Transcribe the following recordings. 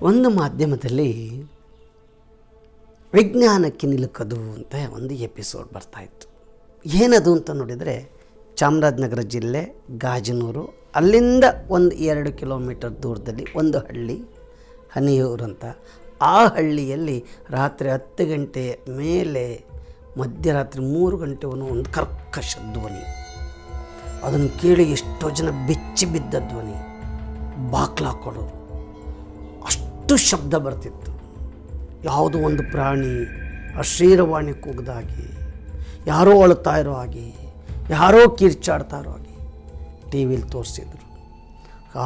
ಒಂದು ಮಾಧ್ಯಮದಲ್ಲಿ ವಿಜ್ಞಾನಕ್ಕೆ ನಿಲುಕದು ಅಂತ ಒಂದು ಎಪಿಸೋಡ್ ಬರ್ತಾಯಿತ್ತು. ಏನದು ಅಂತ ನೋಡಿದರೆ, ಚಾಮರಾಜನಗರ ಜಿಲ್ಲೆ ಗಾಜನೂರು, ಅಲ್ಲಿಂದ ಒಂದು 2 ಕಿಲೋಮೀಟರ್ ದೂರದಲ್ಲಿ ಒಂದು ಹಳ್ಳಿ ಹನಿಯೂರು ಅಂತ. ಆ ಹಳ್ಳಿಯಲ್ಲಿ ರಾತ್ರಿ 10 ಗಂಟೆ ಮೇಲೆ ಮಧ್ಯರಾತ್ರಿ 3 ಗಂಟೆವರೆಗೂ ಒಂದು ಕರ್ಕಶ ಧ್ವನಿ. ಅದನ್ನು ಕೇಳಿ ಎಷ್ಟೋ ಜನ ಬೆಚ್ಚಿ ಬಿದ್ದ ಧ್ವನಿ, ಬಾಕ್ಲಾಕೊಡೋರು, ಅಷ್ಟು ಶಬ್ದ ಬರ್ತಿತ್ತು. ಯಾವುದೋ ಒಂದು ಪ್ರಾಣಿ ಅಶ್ರೀರವಾಣಿ ಕೂಗ್ದಾಗಿ, ಯಾರೋ ಅಳುತ್ತಾ ಇರೋ ಹಾಗೆ, ಯಾರೋ ಕಿರ್ಚಾಡ್ತಾ ಇರೋ ಹಾಗೆ ಟಿ ವಿಲಿ ತೋರಿಸಿದ್ರು.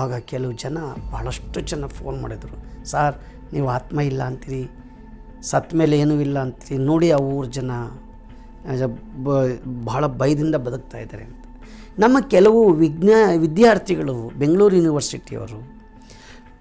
ಆಗ ಕೆಲವು ಜನ, ಭಾಳಷ್ಟು ಜನ ಫೋನ್ ಮಾಡಿದರು, ಸರ್ ನೀವು ಆತ್ಮ ಇಲ್ಲ ಅಂತೀರಿ, ಸತ್ತ ಮೇಲೆ ಏನೂ ಇಲ್ಲ ಅಂತೀರಿ, ನೋಡಿ ಆ ಊರ ಜನ ಭಾಳ ಭಯದಿಂದ ಬದುಕ್ತಾ ಇದ್ದಾರೆ ಅಂತ. ನಮ್ಮ ಕೆಲವು ವಿದ್ಯಾರ್ಥಿಗಳು, ಬೆಂಗಳೂರು ಯೂನಿವರ್ಸಿಟಿಯವರು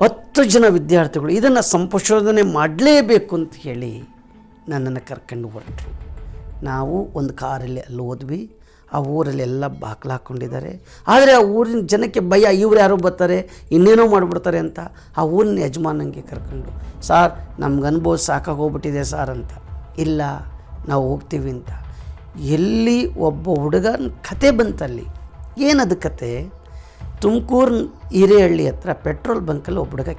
10 ಜನ ವಿದ್ಯಾರ್ಥಿಗಳು ಇದನ್ನು ಸಂಶೋಧನೆ ಮಾಡಲೇಬೇಕು ಅಂತ ಹೇಳಿ ನನ್ನನ್ನು ಕರ್ಕೊಂಡು ಹೊರಟರು. ನಾವು ಒಂದು ಕಾರಲ್ಲಿ ಅಲ್ಲಿ ಹೋದ್ವಿ. ಆ ಊರಲ್ಲಿ ಎಲ್ಲ ಬಾಗಿಲು ಹಾಕ್ಕೊಂಡಿದ್ದಾರೆ. ಆದರೆ ಆ ಊರಿನ ಜನಕ್ಕೆ ಭಯ, ಇವ್ರು ಯಾರೋ ಬರ್ತಾರೆ, ಇನ್ನೇನೋ ಮಾಡಿಬಿಡ್ತಾರೆ ಅಂತ. ಆ ಊರಿನ ಯಜಮಾನಂಗೆ ಕರ್ಕೊಂಡು, ಸಾರ್ ನಮ್ಗೆ ಅನುಭವ ಸಾಕಾಗೋಗ್ಬಿಟ್ಟಿದೆ ಸಾರ್ ಅಂತ. ಇಲ್ಲ ನಾವು ಹೋಗ್ತೀವಿ ಅಂತ. ಎಲ್ಲಿ ಒಬ್ಬ ಹುಡುಗನ ಕತೆ ಬಂತಲ್ಲಿ. ಏನದು ಕತೆ? ತುಮಕೂರು ಹಿರೇಹಳ್ಳಿ ಹತ್ರ ಪೆಟ್ರೋಲ್ ಬಂಕಲ್ಲಿ ಒಬ್ಬ ಹುಡುಗ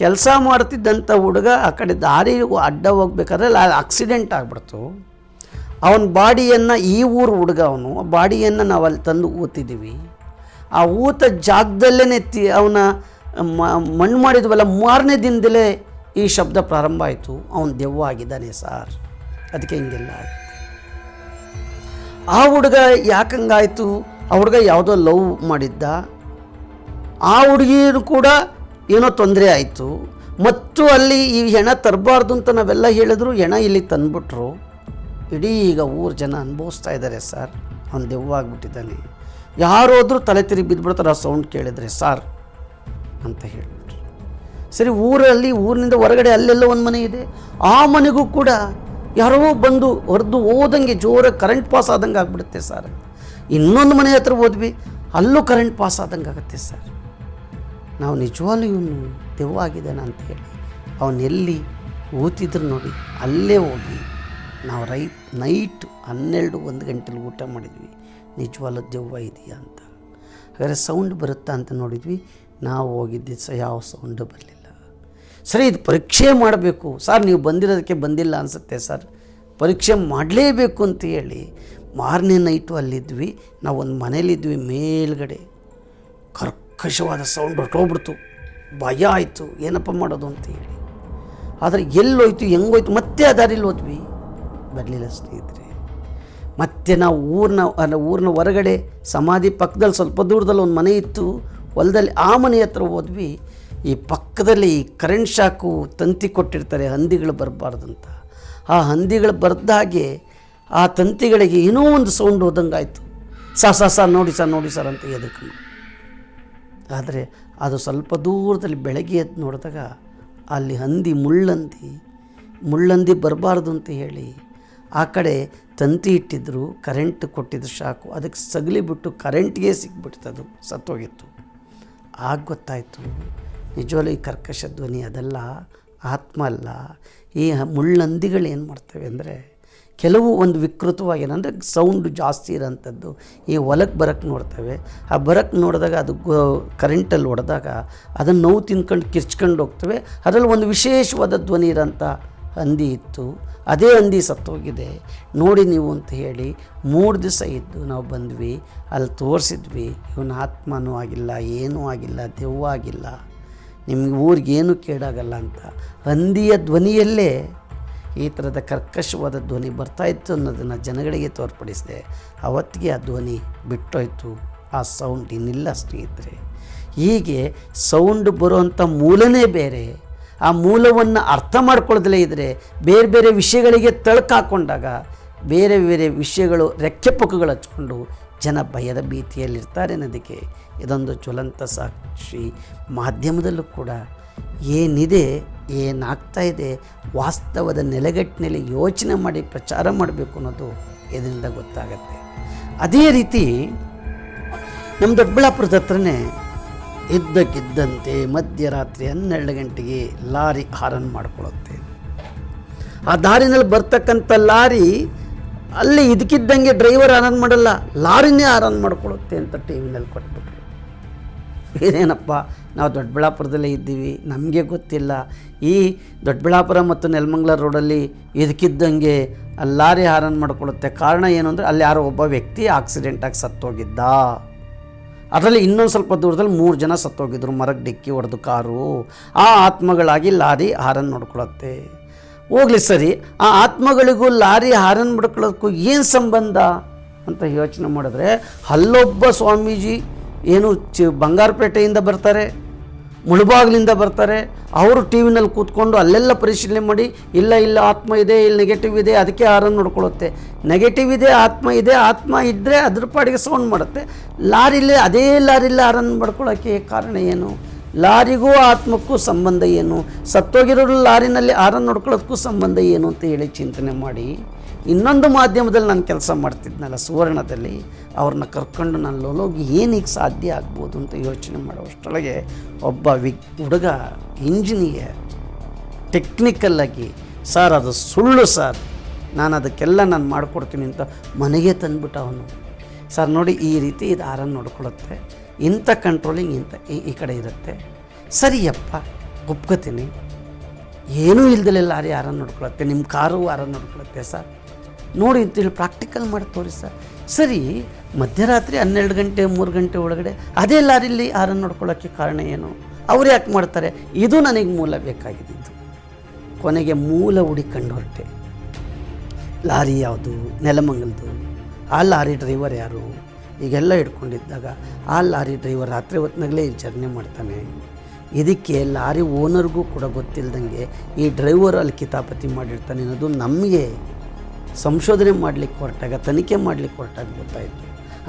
ಕೆಲಸ ಮಾಡ್ತಿದ್ದಂಥ ಹುಡುಗ ಆ ಕಡೆ ದಾರಿ ಅಡ್ಡ ಹೋಗ್ಬೇಕಾದ್ರೆ ಆಕ್ಸಿಡೆಂಟ್ ಆಗಿಬಿಡ್ತು. ಅವನ ಬಾಡಿಯನ್ನು, ಈ ಊರು ಹುಡುಗ ಅವನು, ಬಾಡಿಯನ್ನು ನಾವು ಅಲ್ಲಿ ತಂದು ಊತಿದ್ದೀವಿ. ಆ ಊತ ಜಾಗದಲ್ಲೇ ಅವನ ಮಣ್ಣು ಮಾಡಿದ್ವಲ್ಲ, 3ನೇ ದಿನದಲ್ಲೇ ಈ ಶಬ್ದ ಪ್ರಾರಂಭ ಆಯಿತು. ಅವನು ದೆವ್ವ ಆಗಿದ್ದಾನೆ ಸಾರ್, ಅದಕ್ಕೆ ಹಿಂಗೆಲ್ಲ ಆಯಿತು. ಆ ಹುಡುಗ ಯಾಕಂಗಾಯಿತು? ಆ ಹುಡುಗ ಯಾವುದೋ ಲವ್ ಮಾಡಿದ್ದ, ಆ ಹುಡುಗಿಯರು ಕೂಡ ಏನೋ ತೊಂದರೆ ಆಯಿತು. ಮತ್ತು ಅಲ್ಲಿ ಈ ಹೆಣ ತರಬಾರ್ದು ಅಂತ ನಾವೆಲ್ಲ ಹೇಳಿದ್ರು, ಹೆಣ ಇಲ್ಲಿ ತಂದುಬಿಟ್ರು. ಇಡೀ ಈಗ ಊರು ಜನ ಅನುಭವಿಸ್ತಾ ಇದ್ದಾರೆ ಸರ್, ಅವ್ನು ದೆವ್ವ ಆಗಿಬಿಟ್ಟಿದ್ದಾನೆ. ಯಾರೋದ್ರೂ ತಲೆ ತಿರುಗಿ ಬಿದ್ದುಬಿಡ್ತಾರೆ ಆ ಸೌಂಡ್ ಕೇಳಿದರೆ ಸಾರ್ ಅಂತ ಹೇಳಿಬಿಟ್ರು. ಸರಿ, ಊರಿನಿಂದ ಹೊರಗಡೆ ಅಲ್ಲೆಲ್ಲ ಒಂದು ಮನೆ ಇದೆ. ಆ ಮನೆಗೂ ಕೂಡ ಯಾರೋ ಬಂದು ಹೊರದು ಹೋದಂಗೆ ಜೋರಾಗಿ ಕರೆಂಟ್ ಪಾಸ್ ಆದಂಗೆ ಆಗಿಬಿಡುತ್ತೆ ಸರ್. ಇನ್ನೊಂದು ಮನೆ ಹತ್ರ ಹೋದ್ವಿ, ಅಲ್ಲೂ ಕರೆಂಟ್ ಪಾಸ್ ಆದಂಗೆ ಆಗುತ್ತೆ ಸರ್. ನಾವು ನಿಜವಾಗ್ಲೂ ಇವನು ದೆವ್ವ ಆಗಿದ್ದಾನೆ ಅಂತ ಹೇಳಿ ಅವನ್ನೆಲ್ಲಿ ಊತಿದ್ರು ನೋಡಿ, ಅಲ್ಲೇ ಹೋಗಿ ನಾವು ನೈಟ್ 12-1 ಗಂಟೆಲಿ ಊಟ ಮಾಡಿದ್ವಿ. ನಿಜವಾಗ್ಲೂ ದೆವ್ವ ಇದೆಯಾ ಅಂತ. ಹಾಗಾದರೆ ಸೌಂಡ್ ಬರುತ್ತಾ ಅಂತ ನೋಡಿದ್ವಿ. ನಾವು ಹೋಗಿದ್ದ ಯಾವ ಸೌಂಡು ಬರಲಿಲ್ಲ. ಸರಿ, ಇದು ಪರೀಕ್ಷೆ ಮಾಡಬೇಕು ಸರ್, ನೀವು ಬಂದಿರೋದಕ್ಕೆ ಬಂದಿಲ್ಲ ಅನಿಸುತ್ತೆ ಸರ್, ಪರೀಕ್ಷೆ ಮಾಡಲೇಬೇಕು ಅಂತ ಹೇಳಿ ಮಾರನೇ ನೈಟು ಅಲ್ಲಿದ್ವಿ. ನಾವು ಒಂದು ಮನೇಲಿದ್ವಿ, ಮೇಲ್ಗಡೆ ಕರ್ಕಶವಾದ ಸೌಂಡ್ ಹೊರಟೋಗ್ಬಿಡ್ತು. ಭಯ ಆಯಿತು, ಏನಪ್ಪ ಮಾಡೋದು ಅಂತ ಹೇಳಿ. ಆದರೆ ಎಲ್ಲೋಯ್ತು, ಹೆಂಗೋಯ್ತು, ಮತ್ತೆ ಆ ದಾರಿಲಿ ಹೋದ್ವಿ, ಬರಲಿಲ್ಲ ಸ್ನೇಹಿತರೆ. ಮತ್ತು ನಾವು ಊರಿನ ಹೊರಗಡೆ ಸಮಾಧಿ ಪಕ್ಕದಲ್ಲಿ ಸ್ವಲ್ಪ ದೂರದಲ್ಲಿ ಒಂದು ಮನೆ ಇತ್ತು, ಹೊಲದಲ್ಲಿ. ಆ ಮನೆ ಹತ್ರ ಹೋದ್ವಿ. ಈ ಪಕ್ಕದಲ್ಲಿ ಕರೆಂಟ್ ಶಾಕು ತಂತಿ ಕೊಟ್ಟಿರ್ತಾರೆ, ಹಂದಿಗಳು ಬರಬಾರ್ದು ಅಂತ. ಆ ಹಂದಿಗಳು ಬರ್ದಾಗೆ ಆ ತಂತಿಗಳಿಗೆ ಏನೋ ಒಂದು ಸೌಂಡ್ ಹೋದಂಗಾಯಿತು. ಸರ್ ನೋಡಿ ಸರ್ ಅಂತ ಎದಕ್ಕಂಡು. ಆದರೆ ಅದು ಸ್ವಲ್ಪ ದೂರದಲ್ಲಿ ಬೆಳಗ್ಗೆ ಎದ್ದು ನೋಡಿದಾಗ ಅಲ್ಲಿ ಹಂದಿ, ಮುಳ್ಳಂದಿ ಬರಬಾರ್ದು ಅಂತ ಹೇಳಿ ಆ ಕಡೆ ತಂತಿ ಇಟ್ಟಿದ್ರು, ಕರೆಂಟ್ ಕೊಟ್ಟಿದ್ರು ಶಾಕು, ಅದಕ್ಕೆ ಸಗಲಿಬಿಟ್ಟು ಕರೆಂಟ್ಗೆ ಸಿಕ್ಬಿಡ್ತದು, ಸತ್ತೋಗಿತ್ತು. ಆಗ ಗೊತ್ತಾಯಿತು, ನಿಜವಾಗ್ಲೂ ಈ ಕರ್ಕಶ ಧ್ವನಿ ಅದೆಲ್ಲ ಆತ್ಮ ಅಲ್ಲ. ಈ ಮುಳ್ಳಂದಿಗಳು ಏನು ಮಾಡ್ತವೆ ಅಂದರೆ, ಕೆಲವು ಒಂದು ವಿಕೃತವಾಗಿ ಏನಂದರೆ ಸೌಂಡು ಜಾಸ್ತಿ ಇರೋಂಥದ್ದು ಈ ಹೊಲಕ್ಕೆ ಬರೋಕ್ಕೆ ನೋಡ್ತವೆ. ಆ ಬರೋಕ್ಕೆ ನೋಡಿದಾಗ ಅದು ಕರೆಂಟಲ್ಲಿ ಹೊಡೆದಾಗ ಅದನ್ನು ನೋವು ತಿನ್ಕೊಂಡು ಕಿರ್ಚ್ಕೊಂಡು ಹೋಗ್ತವೆ. ಅದರಲ್ಲಿ ಒಂದು ವಿಶೇಷವಾದ ಧ್ವನಿ ಇರೋಂಥ ಹಂದಿ ಇತ್ತು. ಅದೇ ಹಂದಿ ಸತ್ತೋಗಿದೆ ನೋಡಿ ನೀವು ಅಂತ ಹೇಳಿ 3 ದಿವಸ ಇದ್ದು ನಾವು ಬಂದ್ವಿ. ಅಲ್ಲಿ ತೋರಿಸಿದ್ವಿ, ಇವನ ಆತ್ಮನೂ ಆಗಿಲ್ಲ, ಏನೂ ಆಗಿಲ್ಲ, ದೆವ್ವ ಆಗಿಲ್ಲ, ನಿಮಗೆ ಊರಿಗೇನು ಕೇಡಾಗಲ್ಲ ಅಂತ. ಹಂದಿಯ ಧ್ವನಿಯಲ್ಲೇ ಈ ಥರದ ಕರ್ಕಶವಾದ ಧ್ವನಿ ಬರ್ತಾಯಿತ್ತು ಅನ್ನೋದನ್ನು ಜನಗಳಿಗೆ ತೋರ್ಪಡಿಸಿದೆ. ಅವತ್ತಿಗೆ ಆ ಧ್ವನಿ ಬಿಟ್ಟೋಯ್ತು, ಆ ಸೌಂಡ್ ಇನ್ನಿಲ್ಲ ಸ್ನೇಹಿತರೆ. ಹೀಗೆ ಸೌಂಡ್ ಬರುವಂಥ ಮೂಲನೇ ಬೇರೆ. ಆ ಮೂಲವನ್ನು ಅರ್ಥ ಮಾಡ್ಕೊಳ್ಳೋದಲೇ ಇದ್ದರೆ ಬೇರೆ ಬೇರೆ ವಿಷಯಗಳಿಗೆ ತಳ್ಕಾಕೊಂಡಾಗ ಬೇರೆ ಬೇರೆ ವಿಷಯಗಳು ರೆಕ್ಕೆ ಪುಕ್ಕಗಳು ಹಚ್ಕೊಂಡು ಜನ ಭಯದ ಭೀತಿಯಲ್ಲಿರ್ತಾರೆ ಅನ್ನೋದಕ್ಕೆ ಇದೊಂದು ಜ್ವಲಂತ ಸಾಕ್ಷಿ. ಮಾಧ್ಯಮದಲ್ಲೂ ಕೂಡ ಏನಿದೆ, ಏನಾಗ್ತಾ ಇದೆ, ವಾಸ್ತವದ ನೆಲೆಗಟ್ಟಿನಲ್ಲಿ ಯೋಚನೆ ಮಾಡಿ ಪ್ರಚಾರ ಮಾಡಬೇಕು ಅನ್ನೋದು ಇದರಿಂದ ಗೊತ್ತಾಗತ್ತೆ. ಅದೇ ರೀತಿ ನಮ್ಮ ದೊಡ್ಡಬಳ್ಳಾಪುರದ ಹತ್ರನೇ ಇದ್ದಕ್ಕಿದ್ದಂತೆ ಮಧ್ಯರಾತ್ರಿ 12 ಗಂಟೆಗೆ ಲಾರಿ ಹಾರನ್ ಮಾಡಿಕೊಳ್ಳುತ್ತೆ. ಆ ದಾರಿನಲ್ಲಿ ಬರ್ತಕ್ಕಂಥ ಲಾರಿ ಅಲ್ಲಿ ಇದಕ್ಕಿದ್ದಂಗೆ ಡ್ರೈವರ್ ಹಾರನ್ ಮಾಡಲ್ಲ, ಲಾರಿನೇ ಹಾರನ್ ಮಾಡ್ಕೊಳ್ಳುತ್ತೆ ಅಂತ ಟಿ ವಿನಲ್ಲಿ ಕೊಟ್ಬಿಟ್ರು. ಇದೇನಪ್ಪ, ನಾವು ದೊಡ್ಡಬಳ್ಳಾಪುರದಲ್ಲೇ ಇದ್ದೀವಿ, ನಮಗೆ ಗೊತ್ತಿಲ್ಲ. ಈ ದೊಡ್ಡಬಳ್ಳಾಪುರ ಮತ್ತು ನೆಲಮಂಗಲ ರೋಡಲ್ಲಿ ಇದಕ್ಕಿದ್ದಂಗೆ ಲಾರಿ ಹಾರನ್ ಮಾಡ್ಕೊಳ್ಳುತ್ತೆ. ಕಾರಣ ಏನು ಅಂದರೆ ಅಲ್ಲಿ ಯಾರೋ ಒಬ್ಬ ವ್ಯಕ್ತಿ ಆಕ್ಸಿಡೆಂಟಾಗಿ ಸತ್ತೋಗಿದ್ದ. ಅದರಲ್ಲಿ ಇನ್ನೊಂದು ಸ್ವಲ್ಪ ದೂರದಲ್ಲಿ 3 ಜನ ಸತ್ತೋಗಿದ್ರು, ಮರಕ್ಕೆ ಡಿಕ್ಕಿ ಹೊಡೆದು ಕಾರು. ಆ ಆತ್ಮಗಳಾಗಿ ಲಾರಿ ಹಾರನ್ ನೋಡ್ಕೊಳ್ಳುತ್ತೆ. ಹೋಗಲಿ ಸರಿ, ಆ ಆತ್ಮಗಳಿಗೂ ಲಾರಿ ಹಾರನ್ ಮಾಡ್ಕೊಳ್ಳೋದಕ್ಕೂ ಏನು ಸಂಬಂಧ ಅಂತ ಯೋಚನೆ ಮಾಡಿದ್ರೆ, ಅಲ್ಲೊಬ್ಬ ಸ್ವಾಮೀಜಿ ಏನು ಬಂಗಾರಪೇಟೆಯಿಂದ ಬರ್ತಾರೆ, ಮುಳುಬಾಗಿಲಿಂದ ಬರ್ತಾರೆ. ಅವರು ಟಿ ವಿನಲ್ಲಿ ಕೂತ್ಕೊಂಡು ಅಲ್ಲೆಲ್ಲ ಪರಿಶೀಲನೆ ಮಾಡಿ, ಇಲ್ಲ ಆತ್ಮ ಇದೆ, ಇಲ್ಲಿ ನೆಗೆಟಿವ್ ಇದೆ, ಅದಕ್ಕೆ ಹಾರನ್ ನೋಡ್ಕೊಳ್ಳುತ್ತೆ. ನೆಗೆಟಿವ್ ಇದೆ, ಆತ್ಮ ಇದೆ, ಆತ್ಮ ಇದ್ದರೆ ಅದ್ರ ಪಾಡಿಗೆ ಸೌಂಡ್ ಮಾಡುತ್ತೆ. ಅದೇ ಲಾರಿಲಿ ಹಾರನ್ ಮಾಡ್ಕೊಳ್ಳೋಕ್ಕೆ ಕಾರಣ ಏನು? ಲಾರಿಗೂ ಆತ್ಮಕ್ಕೂ ಸಂಬಂಧ ಏನು? ಸತ್ತೋಗಿರೋರು ಲಾರಿನಲ್ಲಿ ಹಾರನ್ ನೋಡ್ಕೊಳ್ಳೋದಕ್ಕೂ ಸಂಬಂಧ ಏನು ಅಂತ ಹೇಳಿ ಚಿಂತನೆ ಮಾಡಿ, ಇನ್ನೊಂದು ಮಾಧ್ಯಮದಲ್ಲಿ ನಾನು ಕೆಲಸ ಮಾಡ್ತಿದ್ನಲ್ಲ, ಸುವರ್ಣದಲ್ಲಿ, ಅವ್ರನ್ನ ಕರ್ಕೊಂಡು ನಾನು ಹೋಗಿ ಏನೀಗ ಸಾಧ್ಯ ಆಗ್ಬೋದು ಅಂತ ಯೋಚನೆ ಮಾಡೋಷ್ಟರೊಳಗೆ ಒಬ್ಬ ಹುಡುಗ ಇಂಜಿನಿಯರ್ ಟೆಕ್ನಿಕಲ್ಲಾಗಿ, ಸರ್ ಅದು ಸುಳ್ಳು ಸರ್, ನಾನು ಅದಕ್ಕೆಲ್ಲ ನಾನು ಮಾಡಿಕೊಡ್ತೀನಿ ಅಂತ ಮನೆಗೆ ತಂದುಬಿಟ್ಟು ಅವನು, ಸರ್ ನೋಡಿ ಈ ರೀತಿ ಇದು ಹಾರನ್ ನೋಡ್ಕೊಳ್ಳುತ್ತೆ, ಇಂಥ ಕಂಟ್ರೋಲಿಂಗ್ ಇಂಥ ಈ ಕಡೆ ಇರುತ್ತೆ, ಸರಿಯಪ್ಪ ಒಪ್ಕೋತೀನಿ, ಏನೂ ಇಲ್ದಲೆ ಲಾರಿ ಹಾರನ್ ನೋಡ್ಕೊಳ್ಳುತ್ತೆ, ನಿಮ್ಮ ಕಾರು ಹಾರನ್ ನೋಡ್ಕೊಳ್ಳುತ್ತೆ ಸರ್, ನೋಡಿ ಅಂತೇಳಿ ಪ್ರಾಕ್ಟಿಕಲ್ ಮಾಡಿ ತೋರಿ ಸರ್. ಸರಿ, ಮಧ್ಯರಾತ್ರಿ 12 ಗಂಟೆ 3 ಗಂಟೆ ಒಳಗಡೆ ಅದೇ ಲಾರಿಲಿ ಹಾರನ್ ನೋಡ್ಕೊಳ್ಳೋಕ್ಕೆ ಕಾರಣ ಏನು? ಅವ್ರು ಯಾಕೆ ಮಾಡ್ತಾರೆ? ಇದು ನನಗೆ ಮೂಲ ಬೇಕಾಗಿದ್ದು. ಕೊನೆಗೆ ಮೂಲ ಹುಡುಕೊಂಡು ಹೊರಟೆ. ಲಾರಿ ಯಾವುದು? ನೆಲಮಂಗಲದು. ಆ ಲಾರಿ ಡ್ರೈವರ್ ಯಾರು? ಈಗೆಲ್ಲ ಹಿಡ್ಕೊಂಡಿದ್ದಾಗ ಆ ಲಾರಿ ಡ್ರೈವರ್ ರಾತ್ರಿ ಹೊತ್ತಿನಾಗಲೇ ಜರ್ನಿ ಮಾಡ್ತಾನೆ. ಇದಕ್ಕೆ ಲಾರಿ ಓನರ್ಗೂ ಕೂಡ ಗೊತ್ತಿಲ್ಲದಂಗೆ ಈ ಡ್ರೈವರ್ ಅಲ್ಲಿ ಕಿತಾಪತಿ ಮಾಡಿರ್ತಾನೆ ಅನ್ನೋದು ನಮಗೆ ಸಂಶೋಧನೆ ಮಾಡಲಿಕ್ಕೆ ಹೊರಟಾಗ, ತನಿಖೆ ಮಾಡಲಿಕ್ಕೆ ಹೊರಟಾಗ ಗೊತ್ತಾಯಿತು.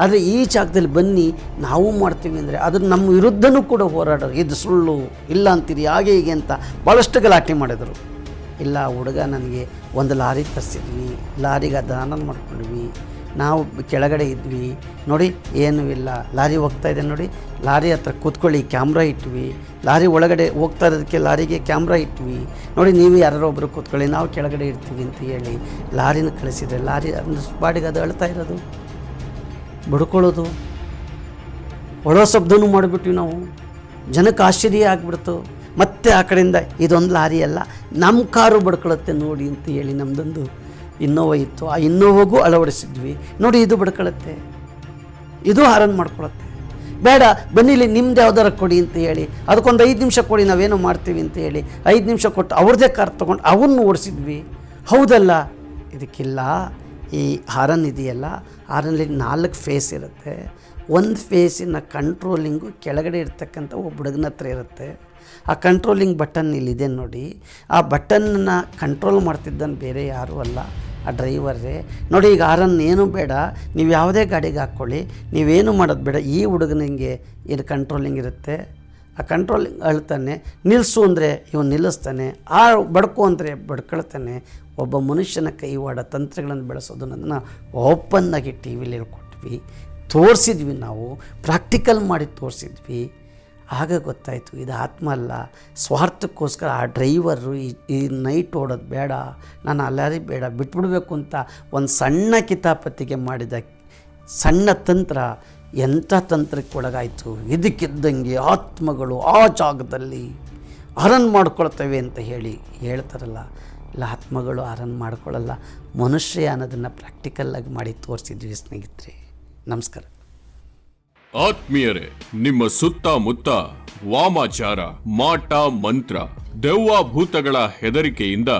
ಆದರೆ ಈ ಜಾಗದಲ್ಲಿ ಬನ್ನಿ ನಾವು ಮಾಡ್ತೀವಿ ಅಂದರೆ ಅದ್ರ ನಮ್ಮ ವಿರುದ್ಧನೂ ಕೂಡ ಹೋರಾಡೋರು, ಇದು ಸುಳ್ಳು, ಇಲ್ಲ ಅಂತೀರಿ, ಹಾಗೆ ಹೀಗೆ ಅಂತ ಭಾಳಷ್ಟು ಗಲಾಟೆ ಮಾಡಿದರು. ಇಲ್ಲ, ಹುಡುಗ ನನಗೆ ಒಂದು ಲಾರಿ ತರಿಸಿದ್ವಿ, ಲಾರಿಗೆ ಅದು ಆನಂದ ಮಾಡ್ಕೊಂಡ್ವಿ, ನಾವು ಕೆಳಗಡೆ ಇದ್ವಿ, ನೋಡಿ ಏನೂ ಇಲ್ಲ, ಲಾರಿ ಹೋಗ್ತಾ ಇದೆ ನೋಡಿ, ಲಾರಿ ಹತ್ರ ಕೂತ್ಕೊಳ್ಳಿ, ಕ್ಯಾಮ್ರಾ ಇಟ್ವಿ, ಲಾರಿ ಒಳಗಡೆ ಹೋಗ್ತಾ ಇರೋದಕ್ಕೆ ಲಾರಿಗೆ ಕ್ಯಾಮ್ರಾ ಇಟ್ವಿ, ನೋಡಿ ನೀವು ಯಾರೋ ಒಬ್ಬರು ಕೂತ್ಕೊಳ್ಳಿ, ನಾವು ಕೆಳಗಡೆ ಇರ್ತೀವಿ ಅಂತ ಹೇಳಿ ಲಾರಿನ ಕಳಿಸಿದ್ರೆ ಲಾರಿ ಅದ್ರ ಬಾಡಿಗೆ ಅದು ಅಳ್ತಾ ಇರೋದು, ಬಡ್ಕೊಳ್ಳೋದು, ಒಳೋ ಶಬ್ದನೂ ಮಾಡಿಬಿಟ್ವಿ ನಾವು. ಜನಕ್ಕೆ ಆಶ್ಚರ್ಯ ಆಗಿಬಿಡ್ತು. ಮತ್ತೆ ಆ ಕಡೆಯಿಂದ ಇದೊಂದು ಲಾರಿ ಅಲ್ಲ, ನಮ್ಮ ಕಾರು ಬಡ್ಕೊಳ್ಳುತ್ತೆ ನೋಡಿ ಅಂತ ಹೇಳಿ ನಮ್ಮದೊಂದು ಇನ್ನೋವಾ ಇತ್ತು, ಆ ಇನ್ನೋವಾಗೂ ಅಳವಡಿಸಿದ್ವಿ, ನೋಡಿ ಇದು ಬಡ್ಕೊಳ್ಳುತ್ತೆ, ಇದು ಹಾರನ್ ಮಾಡ್ಕೊಳುತ್ತೆ, ಬೇಡ ಬನ್ನಿಲಿ ನಿಮ್ದು ಯಾವ್ದಾರ ಕೊಡಿ ಅಂತ ಹೇಳಿ ಅದಕ್ಕೊಂದು 5 ನಿಮಿಷ ಕೊಡಿ, ನಾವೇನೋ ಮಾಡ್ತೀವಿ ಅಂತ ಹೇಳಿ 5 ನಿಮಿಷ ಕೊಟ್ಟು ಅವ್ರದ್ದೇ ಕಾರ್ ತೊಗೊಂಡು ಅವನ್ನ ಓಡಿಸಿದ್ವಿ. ಹೌದಲ್ಲ? ಇದಕ್ಕಿಲ್ಲ, ಈ ಹಾರನ್ ಇದೆಯಲ್ಲ, ಹಾರನಲ್ಲಿ 4 ಫೇಸ್ ಇರುತ್ತೆ. ಒಂದು ಫೇಸಿನ ಕಂಟ್ರೋಲಿಂಗು ಕೆಳಗಡೆ ಇರ್ತಕ್ಕಂಥ ಒಬ್ಬ ಹುಡುಗನ ಹತ್ರ ಇರುತ್ತೆ. ಆ ಕಂಟ್ರೋಲಿಂಗ್ ಬಟನ್ ಇಲ್ಲಿದೆ ನೋಡಿ, ಆ ಬಟನ್ನ ಕಂಟ್ರೋಲ್ ಮಾಡ್ತಿದ್ದನ್ನು ಬೇರೆ ಯಾರೂ ಅಲ್ಲ, ಆ ಡ್ರೈವರೇ. ನೋಡಿ ಈಗ ಹಾರನ್ ಏನೂ ಬೇಡ, ನೀವು ಯಾವುದೇ ಗಾಡಿಗೆ ಹಾಕ್ಕೊಳ್ಳಿ, ನೀವೇನು ಮಾಡೋದು ಬೇಡ, ಈ ಹುಡುಗನಿಗೆ ಇದು ಕಂಟ್ರೋಲಿಂಗ್ ಇರುತ್ತೆ. ಆ ಕಂಟ್ರೋಲಿಂಗ್ ಅಳ್ತಾನೆ, ನಿಲ್ಲಿಸು ಅಂದರೆ ಇವನು ನಿಲ್ಲಿಸ್ತಾನೆ, ಆ ಬಡ್ಕು ಅಂದರೆ ಬಡ್ಕೊಳ್ತಾನೆ. ಒಬ್ಬ ಮನುಷ್ಯನ ಕೈವಾಡ ತಂತ್ರಗಳನ್ನು ಬೆಳೆಸೋದನ್ನು ಓಪನ್ನಾಗಿ ಟಿ ವಿಲಿ ಹೇಳ್ಕೊಟ್ವಿ, ತೋರಿಸಿದ್ವಿ, ನಾವು ಪ್ರಾಕ್ಟಿಕಲ್ ಮಾಡಿ ತೋರಿಸಿದ್ವಿ. ಆಗ ಗೊತ್ತಾಯಿತು ಇದು ಆತ್ಮ ಅಲ್ಲ, ಸ್ವಾರ್ಥಕ್ಕೋಸ್ಕರ ಆ ಡ್ರೈವರು ಈ ನೈಟ್ ಓಡೋದು ಬೇಡ, ನಾನು ಅಲ್ಲಾರಿ ಬೇಡ ಬಿಟ್ಬಿಡ್ಬೇಕು ಅಂತ ಒಂದು ಸಣ್ಣ ಕಿತಾಪತಿಗೆ ಮಾಡಿದ ಸಣ್ಣ ತಂತ್ರ ಎಂಥ ತಂತ್ರಕ್ಕೆ ಒಳಗಾಯಿತು. ಇದಕ್ಕಿದ್ದಂಗೆ ಆತ್ಮಗಳು ಆ ಜಾಗದಲ್ಲಿ ಹಾರನ್ ಮಾಡ್ಕೊಳ್ತವೆ ಅಂತ ಹೇಳ್ತಾರಲ್ಲ, ಇಲ್ಲ, ಆತ್ಮಗಳು ಹಾರನ್ ಮಾಡ್ಕೊಳ್ಳಲ್ಲ, ಮನುಷ್ಯ ಅನ್ನೋದನ್ನು ಪ್ರಾಕ್ಟಿಕಲ್ಲಾಗಿ ಮಾಡಿ ತೋರಿಸಿದ್ವಿ ಸ್ನೇಹಿತರೆ. ನಮಸ್ಕಾರ. ಆತ್ಮೀಯರೇ, ನಿಮ್ಮ ಸುತ್ತಮುತ್ತ ವಾಮಾಚಾರ, ಮಾಟ ಮಂತ್ರ, ದೆವ್ವ ಭೂತಗಳ ಹೆದರಿಕೆಯಿಂದ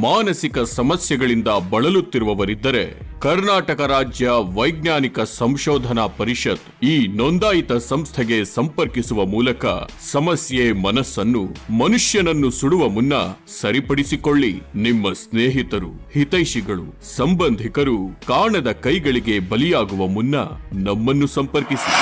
ಮಾನಸಿಕ ಸಮಸ್ಯೆಗಳಿಂದ ಬಳಲುತ್ತಿರುವವರಿದ್ದರೆ ಕರ್ನಾಟಕ ರಾಜ್ಯ ವೈಜ್ಞಾನಿಕ ಸಂಶೋಧನಾ ಪರಿಷತ್ ಈ ನೋಂದಾಯಿತ ಸಂಸ್ಥೆಗೆ ಸಂಪರ್ಕಿಸುವ ಮೂಲಕ ಸಮಸ್ಯೆ ಮನಸ್ಸನ್ನು ಮನುಷ್ಯನನ್ನು ಸುಡುವ ಮುನ್ನ ಸರಿಪಡಿಸಿಕೊಳ್ಳಿ. ನಿಮ್ಮ ಸ್ನೇಹಿತರು, ಹಿತೈಷಿಗಳು, ಸಂಬಂಧಿಕರು ಕಾಣದ ಕೈಗಳಿಗೆ ಬಲಿಯಾಗುವ ಮುನ್ನ ನಮ್ಮನ್ನು ಸಂಪರ್ಕಿಸಿ.